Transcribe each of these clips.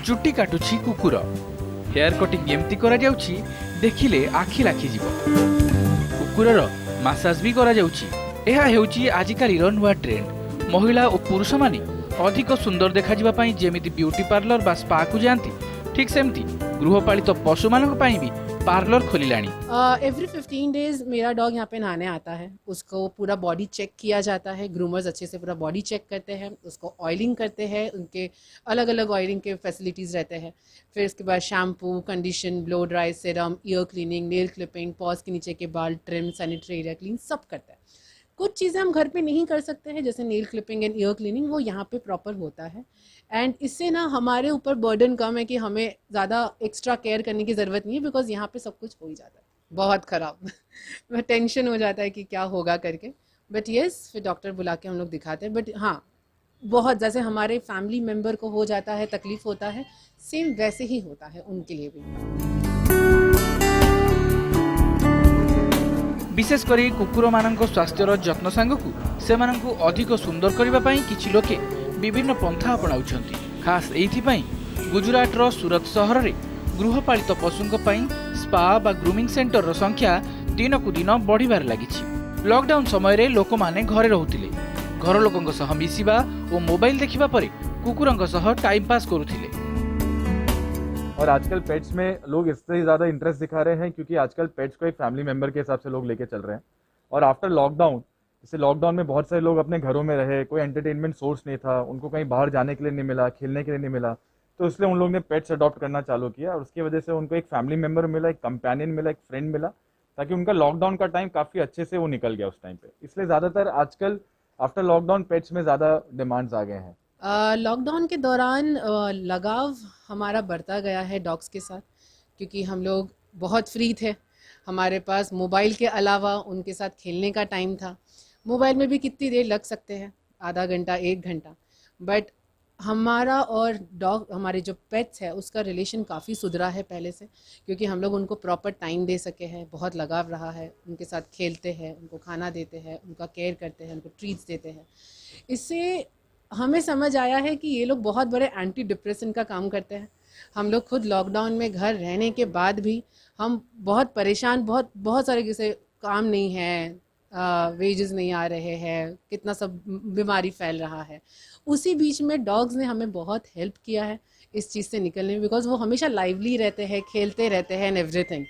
चुट्टी काटुछि कुकुर hair cutting एमती करा जाउछि देखिले आखि लाखि जीव कुकुरर मसाज भी करा जाउछि। एहा हेउछि आजिकाली नुआ ट्रेंड। महिला और पुरुष माने अधिक सुंदर देखा जिबा पई जेमिति ब्यूटी पार्लर बा स्पा को जानती ठीक सेमती गृहपालित पशु मानक पई भी पार्लर खोलिलानी। एवरी 15 डेज मेरा डॉग यहाँ पे नहाने आता है। उसको पूरा बॉडी चेक किया जाता है। ग्रूमर्स अच्छे से पूरा बॉडी चेक करते हैं, उसको ऑयलिंग करते हैं, उनके अलग अलग ऑयलिंग के फैसिलिटीज़ रहते हैं। फिर उसके बाद shampoo, condition, blow dry, serum, year cleaning, nail clipping, pause के नीचे के बाल ट्रिम, सैनिटरी एरिया क्लीन सब करता है। कुछ चीज़ें हम घर पे नहीं कर सकते हैं जैसे nail clipping and year cleaning, वो यहाँ पे प्रॉपर होता है। एंड इससे ना हमारे ऊपर बर्डन कम है कि हमें ज़्यादा एक्स्ट्रा केयर करने की ज़रूरत नहीं है, बिकॉज यहाँ पे सब कुछ हो ही जाता है। बहुत ख़राब टेंशन हो जाता है कि क्या होगा करके, बट येस फिर डॉक्टर बुला के हम लोग दिखाते हैं। बट हाँ, बहुत जैसे हमारे फैमिली मेम्बर को हो जाता है, तकलीफ़ होता है, सेम वैसे ही होता है उनके लिए भी। विशेष करी कुकुर मानक स्वास्थ्यर जत्न सांगकु सेमानंकु अधिक सुंदर करबा पई किछि लोके विभिन्न पंथा अपनाउछंती। खास एथि पई गुजरातर सूरत सहर रे गृहपालित पशुंक पई स्पा बा ग्रूमिंग सेंटर रो संख्या दिन को दिन बढ़िबार लागिछि। लॉकडाउन समय रे लोक माने घरे रहुतिले, घर लोकंक सह मिसिबा ओ मोबाइल देखिबा परे कुकुरंक सह टाइम पास करुथिले। और आजकल पेट्स में लोग इससे ज़्यादा इंटरेस्ट दिखा रहे हैं क्योंकि आजकल पेट्स को एक फैमिली मेंबर के हिसाब से लोग लेके चल रहे हैं। और आफ्टर लॉकडाउन, जैसे लॉकडाउन में बहुत सारे लोग अपने घरों में रहे, कोई एंटरटेनमेंट सोर्स नहीं था, उनको कहीं बाहर जाने के लिए नहीं मिला, खेलने के लिए नहीं मिला, तो इसलिए उन लोगों ने पेट्स अडॉप्ट करना चालू किया और उसकी वजह से उनको एक फैमिली मेम्बर मिला, एक कंपेनियन मिला, एक फ्रेंड मिला, ताकि उनका लॉकडाउन का टाइम काफ़ी अच्छे से वो निकल गया उस टाइम पे। इसलिए ज़्यादातर आजकल आफ्टर लॉकडाउन पेट्स में ज़्यादा डिमांड्स आ गए हैं। लॉकडाउन के दौरान लगाव हमारा बढ़ता गया है डॉग्स के साथ, क्योंकि हम लोग बहुत फ्री थे। हमारे पास मोबाइल के अलावा उनके साथ खेलने का टाइम था। मोबाइल में भी कितनी देर लग सकते हैं, आधा घंटा, 1 घंटा, बट हमारा और डॉग, हमारे जो पेट्स है, उसका रिलेशन काफ़ी सुधरा है पहले से, क्योंकि हम लोग उनको प्रॉपर टाइम दे सके हैं। बहुत लगाव रहा है, उनके साथ खेलते हैं, उनको खाना देते हैं, उनका केयर करते हैं, उनको ट्रीट्स देते हैं। इससे हमें समझ आया है कि ये लोग बहुत बड़े एंटी डिप्रेशन का काम करते हैं। हम लोग खुद लॉकडाउन में घर रहने के बाद भी हम बहुत परेशान, बहुत सारे जैसे काम नहीं है, वेजेस नहीं आ रहे हैं, कितना सब बीमारी फैल रहा है। उसी बीच में डॉग्स ने हमें बहुत हेल्प किया है इस चीज़ से निकलने में, बिकॉज वो हमेशा लाइवली रहते हैं, खेलते रहते हैं एंड एवरीथिंग।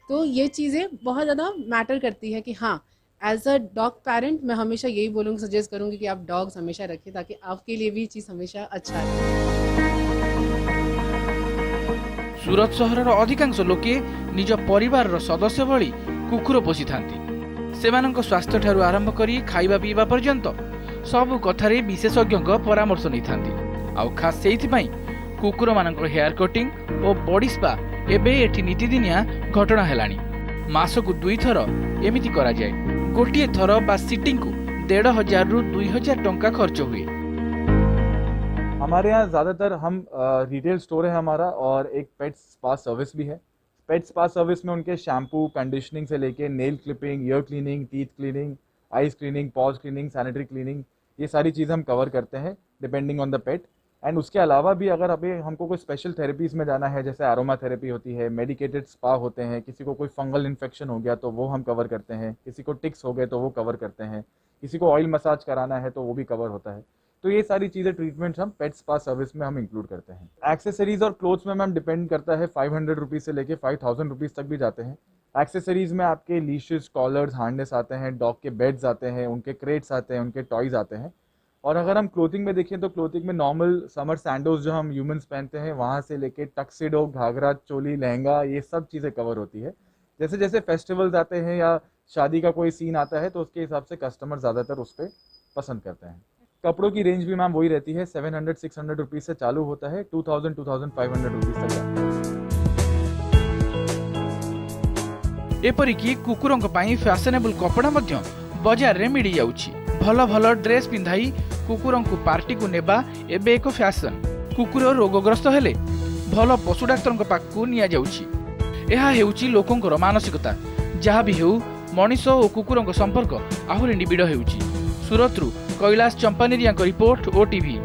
तो ये चीज़ें बहुत ज़्यादा मैटर करती है कि हाँ, एज अ डॉग पेरेंट मैं हमेशा यही बोलूँगी, सजेस्ट करूँगी कि आप डॉग्स हमेशा रखिए, ताकि आपके लिए भी चीज़ हमेशा अच्छा रहे। सूरत सहर अधिकांश लोके निज परिवार सदस्य भली कुकुर पोषि थांती। सेमानंक स्वास्थ्य ठारू आरंभ करी खाइबा पीबा पर्यंत सबु कथारे विशेषज्ञ परामर्श नहीं थांती। आउ खास सेइथि पई कुकुर मानक हेयर कटिंग और बॉडी स्पा एबे एठी नीतिदिनिया घटना हेलानी। मासकु 2 थर एमिति करा जाय। गोटिए थर बा सिटिंग को 1500 रु 2000 टंका खर्च हुए। हमारे यहाँ ज़्यादातर हम रिटेल स्टोर है हमारा, और एक पेट स्पा सर्विस भी है। पेट स्पा सर्विस में उनके शैम्पू, कंडीशनिंग से लेके nail clipping, year cleaning, teeth cleaning, eyes cleaning, pause cleaning, sanitary cleaning, ये सारी चीज़ें हम कवर करते हैं depending on the pet. And उसके अलावा भी अगर अभी हमको कोई स्पेशल थेरेपीज़ में जाना है, जैसे एरोमा थेरेपी होती है, मेडिकेटेड स्पा होते हैं, किसी को कोई फंगल इन्फेक्शन हो गया तो वो हम कवर करते हैं, किसी को टिक्स हो गए तो वो कवर करते हैं, किसी को ऑयल मसाज कराना है तो वो भी कवर होता है। तो ये सारी चीज़ें, ट्रीटमेंट्स हम पेट स्पा सर्विस में हम इंक्लूड करते हैं। एक्सेसरीज और क्लोथ्स में मैम डिपेंड करता है, 500 रुपीज़ से लेके 5000 रुपीज़ तक भी जाते हैं। एक्सेसरीज में आपके लीशेस, कॉलर्स, हार्नेस आते हैं, डॉग के बेड्स आते हैं, उनके क्रेट्स आते हैं, उनके टॉयज आते हैं। और अगर हम क्लोथिंग में देखें तो क्लोथिंग में नॉर्मल समर सैंडोज जो हम ह्यूमंस पहनते हैं, वहाँ से लेके टक्सिडो, घाघरा, चोली, लहंगा, ये सब चीज़ें कवर होती है। जैसे जैसे फेस्टिवल्स आते हैं या शादी का कोई सीन आता है तो उसके हिसाब से कस्टमर ज़्यादातर उस पर पसंद करते हैं। कपड़ों की रेंज भी मैम वही रहती है, 700-600 रुपीज़ से चालू होता है, 2000-2500 रुपीज़ तक जाता है। एपरिकी कुकुरंक पाई फैशनेबल कपड़ा मध्य बाजार रे मिली जाउछि। भल भल ड्रेस पिंधाई कुकुरंकु पार्टी को नेबा एबे एक फैशन। कुकुर रोगग्रस्त हेले भल पशु डाक्तरंक पाखकु निया जाउछि। एहा हेउछि लोकंकर मानसिकता। जहाँ भी हेउ मनीष और कुकुरंक संपर्क आहुरी निबिड़ हेउछि। सुरतरू कैलाश चंपानेरिया रिपोर्ट ओटीवी।